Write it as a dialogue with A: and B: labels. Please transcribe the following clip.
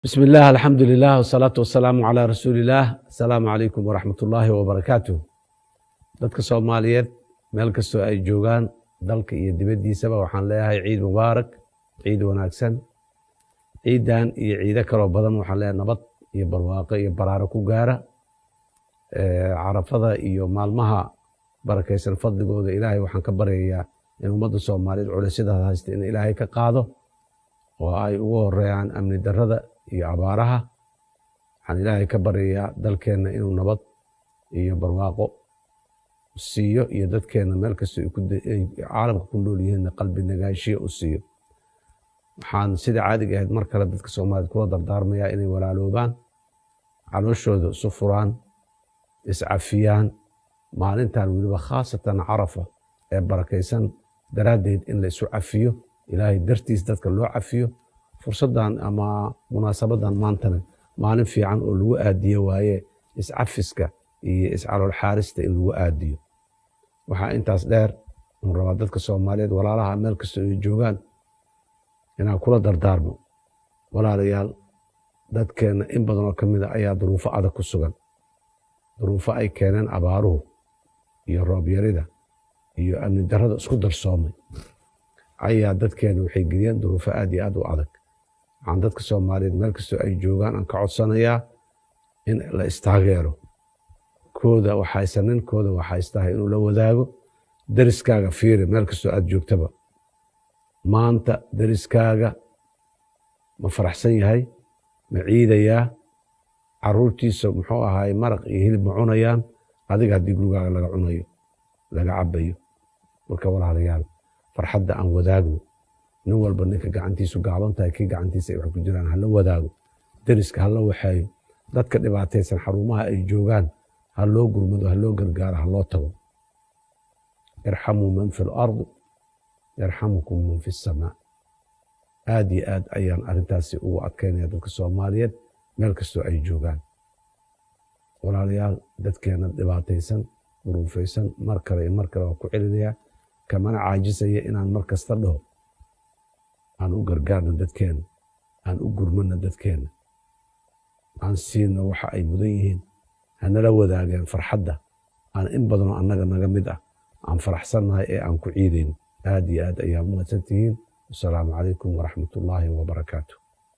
A: بسم الله الحمد لله والصلاة والسلام على رسول الله. السلام عليكم ورحمة الله وبركاته. dadka Soomaaliyeed meel kastoo ay joogaan dalka iyo dibadiisaba waxaan leeyahay ciid mubaarak, ciid wanaagsan. ciidan iyo ciido kale badan waxaan leeyahay nabad iyo barwaaqo iyo baraaro ku gaara. carafada iyo maalmaha barakaysan fadligooda ilaahay waxaan ka baryayaa in ummadda Soomaaliyeed culaysyada haysta in ilaahay ka qaado oo ay ugu horeeyaan amni darrada iyo abaaraha. waxaan ilaahay ka baryayaa dalkeenna inuu nabad iyo barwaaqo siiyo iyo dadkeena meel kasta ay caalamka ku nool yihiin qalbi nagaashiyo u siiyo. waxaan sida caadiga ahayd mar kale dadka Soomaaliyeed kula dardaarmayaa inay walaaloobaan, calooshooda isu furaan, iscafiyaan. maalintan weliba khaasatan carafa ee barakaysan daraaddeed in la isu cafiyo, ilaahay dartiis dadka loo cafiyo. fursaddan ama munaasabadan maantana maalin fiican oo lagu aadiyo waaye iscafiska iyo iscalool xaarista in lagu aadiyo. waxaa intaas dheer un rabaa dadka Soomaaliyeed walaalaha meel kasta ay joogaan inaan kula dardaarmo, walaalayaal dadkeena in badan oo ka mid a ayaa duruufo adag ku sugan, duruufo ay keeneen abaaruhu iyo roob yarida iyo amni darrada isku darsoomay ayaa dadkeena waxay geliyeen duruufo aad iyo aad u adag. waxaan dadka Soomaaliyeed meel kastoo ay joogaan aan ka codsanayaa in la istaageero, kooda waxaysanin kooda waxaystahay inuu la wadaago. deriskaaga fiiri meel kastoo aad joogtaba, maanta deriskaaga ma faraxsan yahay, ma ciidayaa, caruurtiisa muxuu ahaay maraq iyo hilib ma cunayaan, adiga haddii gurigaaga laga cunayo laga cabayo. marka walaalayaal farxadda aan wadaagno, nin walba ninka gacantiisu gaaban tahay kii gacantiisa ay wax ku jiraan hala wadaago, deriska hala waxeeyo, dadka dhibaataysan xarumaha ay joogaan ha loo gurmado, ha loo gargaaro, ha loo tago. irxamuu man fi lardi yarxamukum man fi samaa. aad iyo aad ayaan arrintaasi ugu adkaynaya dadka Soomaaliyeed meel kastoo ay joogaan. walaalayaal dadkeena dhibaataysan duruufaysan mar kale iyo mar kale waa ku celinayaa, kamana caajisaya inaan mar kasta dhaho aan u gargaarno dadkeena, aan u gurmano dadkeena, aan siino waxa ay mudan yihiin, hanala wadaageen farxadda aan in badanoo annaga naga mid ah aan faraxsannahay ee aan ku ciidayno. aad iyo aad ayaa mahadsantihiin. wasalaamu calaykum waraxmatullaahi wabarakaatu.